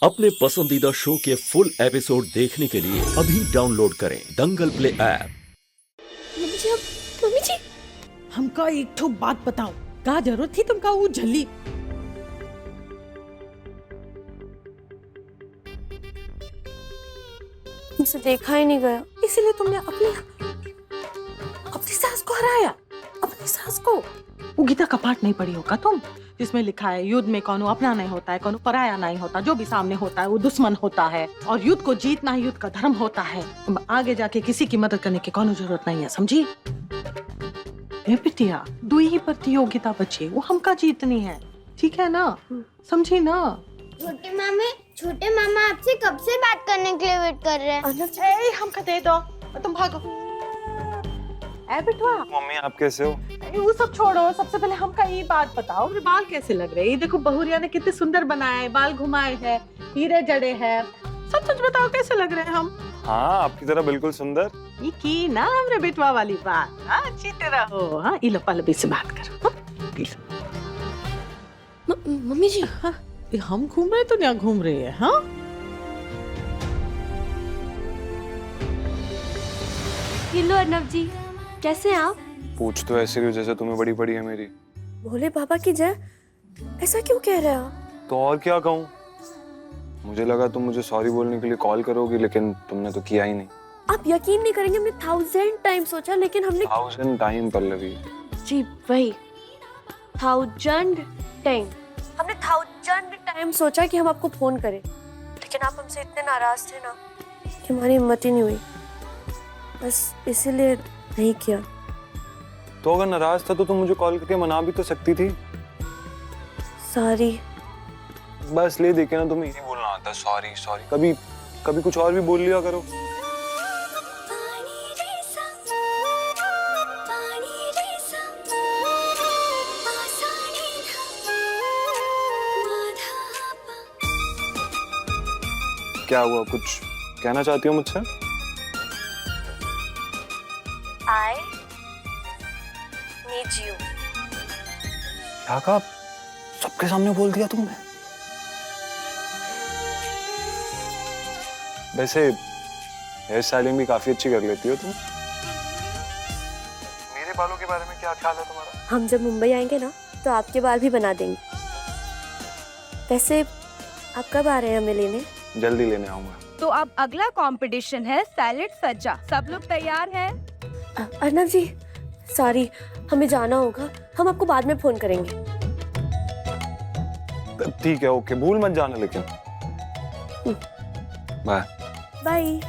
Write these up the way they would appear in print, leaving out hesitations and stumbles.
अपने पसंदीदा शो के फुल एपिसोड देखने के लिए अभी डाउनलोड करें दंगल प्ले ऐप। मम्मी जी हमका एक ठो बात बताओ, का जरूरत थी तुमका वो झल्ली? मुझसे देखा ही नहीं गया, इसीलिए तुमने अपनी सास को हराया। अपनी सास को वो गीता का पाठ नहीं पढ़ी होगा तुम, जिसमें लिखा है युद्ध में कौनो अपना नहीं होता है, कौनो पराया नहीं होता, जो भी सामने होता है वो दुश्मन होता है, और युद्ध को जीतना ही युद्ध का धर्म होता है। तुम आगे जाके किसी की मदद करने की कौनो जरूरत नहीं है, समझी? ए बिटिया, दो ही प्रतियोगिता बची, वो हमका जीतनी है, ठीक है ना? समझी ना? छोटे मामा आपसे कब से बात करने के लिए वेट कर रहे हैं। ए, हमका दे दो, तुम भागो। ए बिटवा, मम्मी आप कैसे हो? वो सब छोड़ो, सबसे पहले हमका ये बात बताओ, मेरे बाल कैसे लग रहे हैं? ये देखो बहुरिया ने कितने सुंदर बनाए, बाल घुमाए हैं, हीरे जड़े हैं, सब कुछ बताओ कैसे लग रहे हैं हम? हाँ आपकी तरह बिल्कुल सुंदर। ये की ना हमरे बिटवा वाली बात, हाँ अच्छी तरह हो, हाँ इलो पल्लवी से बात करो। मम्मी जी हाँ, हम घूम रहे तो क्या घूम रहे हैं? हाँ लो अर्नव जी, कैसे हैं आप? पूछ तो ऐसे रही हो जैसे तुम्हें बड़ी पड़ी है मेरी। भोले बाबा की जय, ऐसा क्यों कह रहे हो? तो और क्या कहूँ, मुझे लगा तुम मुझे सॉरी बोलने के लिए कॉल करोगी, लेकिन तुमने तो किया ही नहीं। आप यकीन नहीं करेंगे, हमने 1000 टाइम सोचा, लेकिन हमने 1000 टाइम पल्लवी। जी वही 1000 टाइम, हमने 1000 टाइम सोचा कि हम आपको फोन करें, लेकिन आप हमसे इतने नाराज थे ना कि हमारी हिम्मत ही नहीं हुई, बस इसीलिए नहीं किया। तो अगर नाराज था तो तुम मुझे कॉल करके मना भी तो सकती थी। सॉरी। बस ले देखे ना, तुम्हें यही बोलना आता है, सॉरी सॉरी। कभी कभी कुछ और भी बोल लिया करो। क्या हुआ, कुछ कहना चाहती हो मुझसे? I need you। क्या कहा? सबके सामने बोल दिया तुमने? वैसे हेयर स्टाइलिंग भी काफी अच्छी कर लेती हो तुम। मेरे बालों के बारे में क्या ख्याल है तुम्हारा? हम जब मुंबई आएंगे ना तो आपके बाल भी बना देंगे। वैसे आप कब आ रहे हैं हमें लेने? जल्दी लेने आऊंगा। तो अब अगला कंपटीशन है सैलेड सज्जा, सब लोग तैयार हैं? अर्नव जी सॉरी, हमें जाना होगा, हम आपको बाद में फोन करेंगे। ठीक है, ओके, भूल मत जाना लेकिन। Bye bye.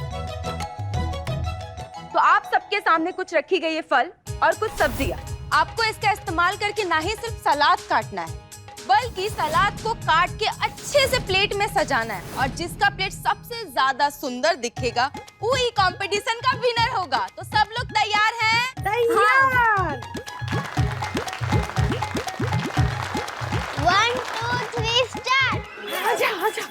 तो आप सबके सामने कुछ रखी गई है फल और कुछ सब्जियां। आपको इसका इस्तेमाल करके ना ही सिर्फ सलाद काटना है, बल्कि सलाद को काट के अच्छे से प्लेट में सजाना है, और जिसका प्लेट सबसे ज्यादा सुंदर दिखेगा वो ही कंपटीशन का विनर होगा। तो सब लोग तैयार हैं? तैयार। 1 2 3 स्टार्ट। आजा आजा।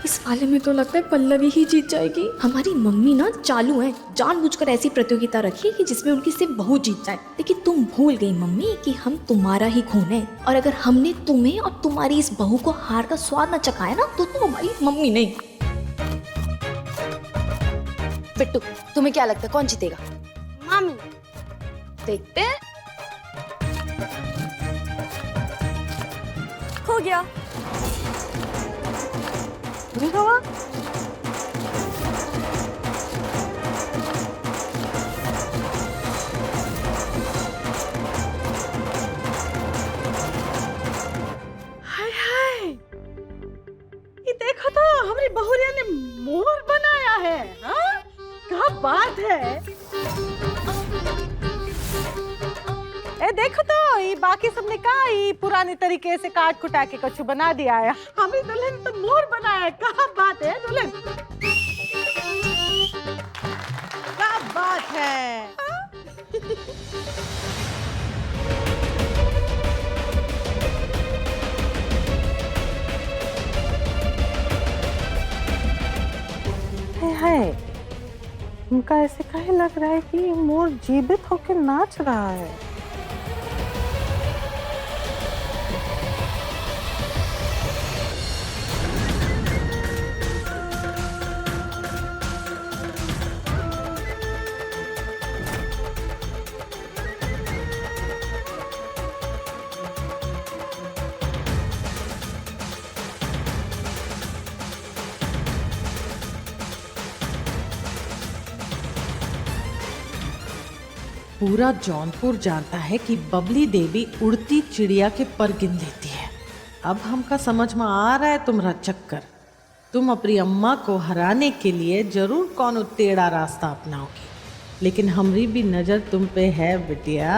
इस वाले में तो लगता है पल्लवी ही जीत जाएगी। हमारी मम्मी ना चालू है, जानबूझकर ऐसी प्रतियोगिता रखी कि जिसमें उनकी सिर्फ बहू जीत जाए। लेकिन तुम भूल गई मम्मी कि हम तुम्हारा ही खून है, और अगर हमने तुम्हें और तुम्हारी इस बहू को हार का स्वाद न चखाया ना तो तुम हमारी मम्मी नहीं। बिट्टू, तुम्हें क्या लगता है कौन जीतेगा? मम्मी। देखते हैं। हो गया। हाय हाय, ये देखो तो हमारी बहुरिया ने मोर बनाया है। हाँ क्या बात है। ए देखो तो ये बाकी सबने कहा ये पुराने तरीके से काट कुटा के कछु बना दिया है, हमें दुल्हन तो मोर बनाया है। क्या बात है दुल्हन। है। है उनका ऐसे काहे लग रहा है कि मोर जीवित होकर नाच रहा है। पूरा जौनपुर जानता है कि बबली देवी उड़ती चिड़िया के पर गिन लेती है। अब हमका समझ में आ रहा है तुम्हारा चक्कर। तुम अपनी अम्मा को हराने के लिए जरूर कौन टेढ़ा रास्ता अपनाओगी, लेकिन हमारी भी नजर तुम पे है बिटिया।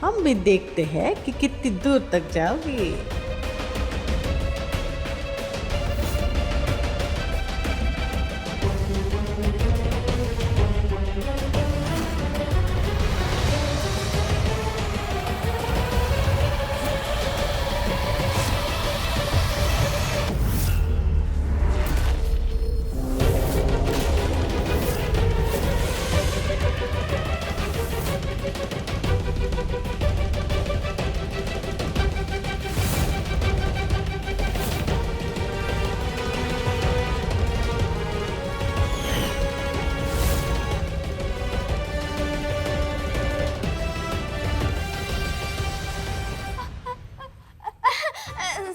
हम भी देखते हैं कि कितनी दूर तक जाओगी।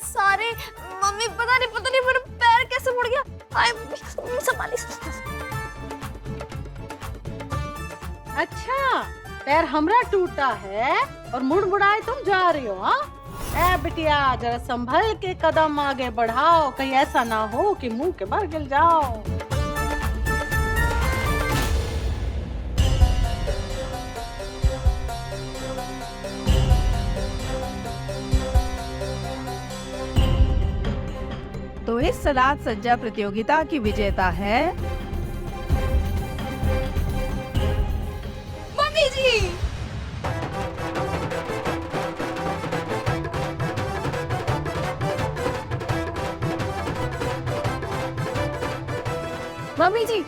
सारे मम्मी पता नहीं मेरा पैर कैसे मुड़ गया। आए संभाली। अच्छा पैर हमरा टूटा है और मुड़ मुड़ाए तुम जा रही हो? हाँ ए बिटिया जरा संभल के कदम आगे बढ़ाओ, कहीं ऐसा ना हो कि मुंह के बल गिर जाओ। तो इस सलाद सज्जा प्रतियोगिता की विजेता है मम्मी जी। मम्मी जी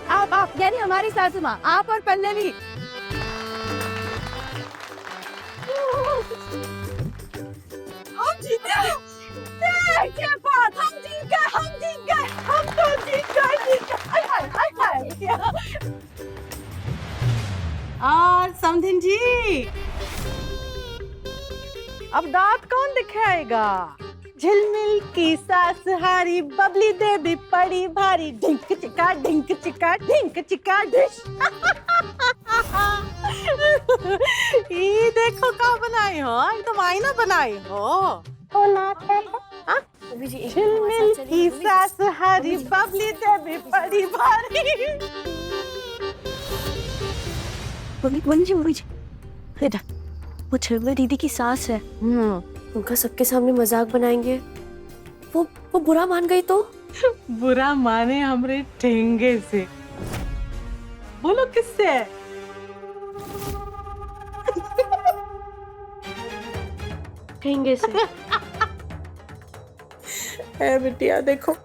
आप यानी हमारी सासू माँ, आप और पल्लवी। हम जीते। क्या बात, हम जीत गए, हम तो जीत गए। और समधिन जी अब दांत कौन दिखाएगा? झिलमिल की सास हारी बबली देवी पड़ी भारी, ढिंक चिका डिश। ये देखो क्या बनाई हो, एकदम आईना बनाई हो। झिलमिल की सास हारी बबली देवी पड़ी भारी। मम्मी जी बेटा, वो झिलमिल दीदी की सास है। उनका सबके सामने मजाक बनाएंगे, वो बुरा मान गई तो? बुरा माने हमरे ठेंगे से। बोलो किससे? ठेंगे से। बिटिया देखो,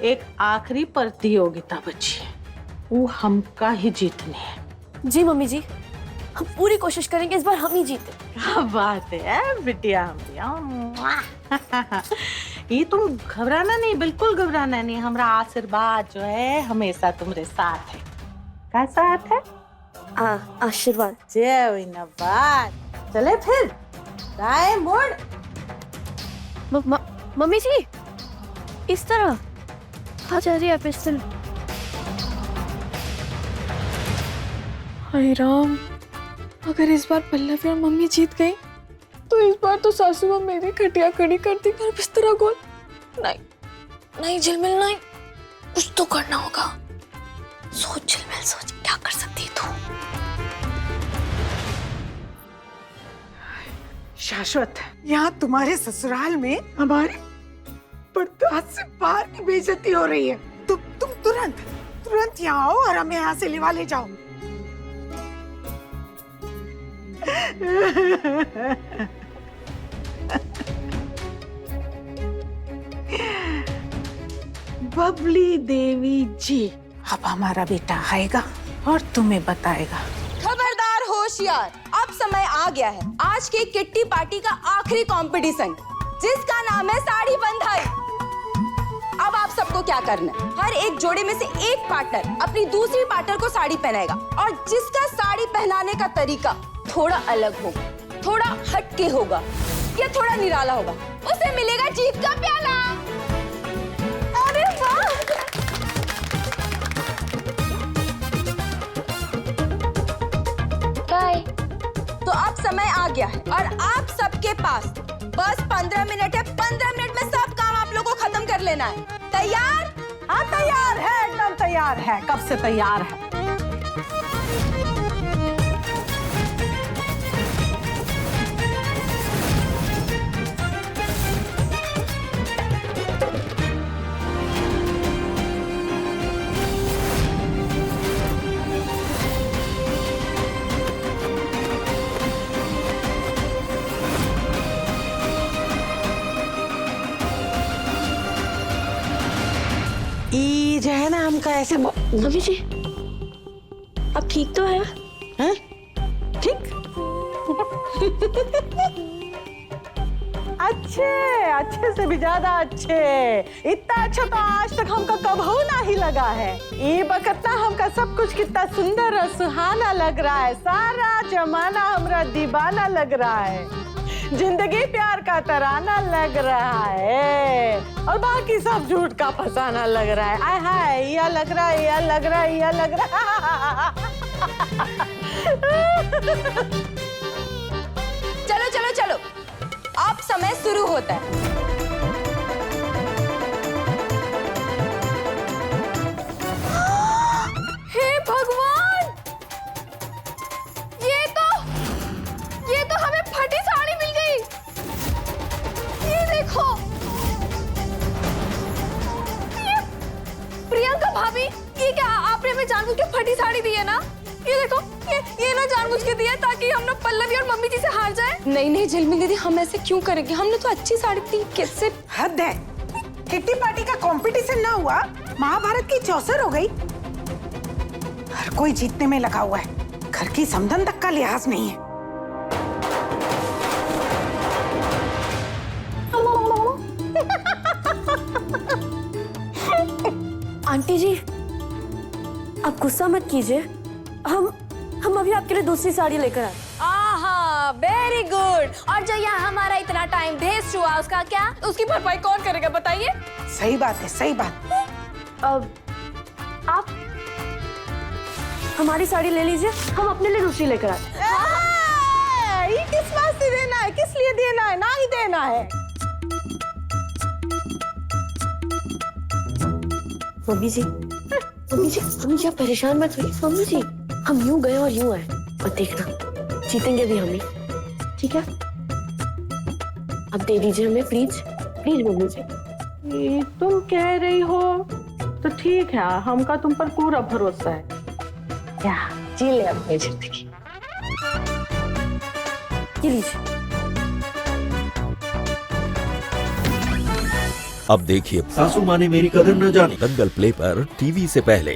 एक आखिरी प्रतियोगिता बची है, वो हमका ही जीतनी है। जी मम्मी जी, हम पूरी कोशिश करेंगे इस बार हम ही जीते। क्या बात है बिटिया। ये तुम घबराना नहीं, बिल्कुल घबराना नहीं। हमारा आशीर्वाद जो है हमेशा तुम्हारे साथ है। क्या साथ है? आशीर्वाद। जय नवाज। चले फिर दाएं मुड़। मम्मी जी इस तरह आ जा रही है पिस्टल। हाय राम, अगर इस बार पल्लवी और मम्मी जीत गई तो इस बार तो सासू माँ मेरी खटिया खड़ी कर दी घर बिस्तरा गोल। नहीं झिलमिल नहीं, कुछ तो करना होगा। सोच झिलमिल सोच, क्या कर सकती है तू? शाश्वत, यहाँ तुम्हारे ससुराल में हमारे बर्दाश्त से बाहर की बेइज्जती हो रही है। तुम तुरंत यहाँ आओ और हमें यहाँ से लिवा ले जाओ। बबली देवी जी, अब हमारा बेटा आएगा और तुम्हें बताएगा। खबरदार होशियार, अब समय आ गया है आज के किट्टी पार्टी का आखिरी कंपटीशन, जिसका नाम है साड़ी बंधाई। अब आप सबको क्या करना है, हर एक जोड़े में से एक पार्टनर अपनी दूसरी पार्टनर को साड़ी पहनाएगा और जिसका साड़ी पहनाने का तरीका थोड़ा अलग होगा, थोड़ा हटके होगा या थोड़ा निराला होगा, उसे मिलेगा जीत का प्याला। अरे वाह! तो अब समय आ गया है और आप सबके पास बस 15 मिनट है। 15 मिनट में सब काम आप लोगों को खत्म कर लेना है। तैयार? हाँ तैयार है, एकदम तैयार है, कब से तैयार है। ई जो है ना हमका ऐसे मम्मी जी, आप ठीक तो है? हैं? ठीक? अच्छे से भी ज्यादा अच्छे। इतना अच्छा तो आज तक हमका कभी नहीं लगा है। ये बकतना हमका सब कुछ कितना सुंदर और सुहाना लग रहा है। सारा जमाना हमरा दीवाना लग रहा है। जिंदगी प्यार का तराना लग रहा है और बाकी सब झूठ का फसाना लग रहा है। आय हाय, यह लग रहा है, यह लग रहा है, यह लग रहा है। चलो चलो चलो, अब समय शुरू होता है। हे भगवान, ये तो हमें फटी साड़ी मिल गई। ये देखो, ये प्रियंका भाभी, ये क्या आपने हमें जानबूझ के फटी साड़ी दी है ना? ये देखो, ये ना जानबूझ के दिया ताकि हम ना पल्लवी और मम्मी जी से हार जाए। नहीं झिलमिल दीदी, हम ऐसे क्यों करेंगे? हमने तो अच्छी साड़ी दी। कैसे? हद है। किट्टी पार्टी का कंपटीशन ना हुआ, महाभारत की चौसर हो गई। हर कोई जीतने में लगा हुआ है, घर की समधन तक का लिहाज नहीं है। आंटी जी, आप गुस्सा मत कीजिए। हम अभी आपके लिए दूसरी साड़ी लेकर आए। आहा, वेरी गुड। और जो यहाँ हमारा इतना टाइम वेस्ट हुआ, उसका क्या? उसकी भरपाई कौन करेगा बताइए? सही बात है, सही बात। अब आप हमारी साड़ी ले लीजिए, हम अपने लिए दूसरी लेकर आए। ये किस बात से देना है, किस लिए देना है? ना ही देना है। मम्मी जी, आप परेशान मत होइए। मम्मी जी, हम यूं गए और यूं आए, और देखना जीतेंगे भी हम ही, ठीक है? अब दे दीजिए हमें, प्लीज प्लीज मम्मी जी। ये तुम कह रही हो तो ठीक है, हमका तुम पर पूरा भरोसा है। क्या जी ले अपनी जिंदगी, ये लीजिए। अब देखिए सासू माँ ने मेरी कदर न जानी। दंगल प्ले पर टीवी से पहले।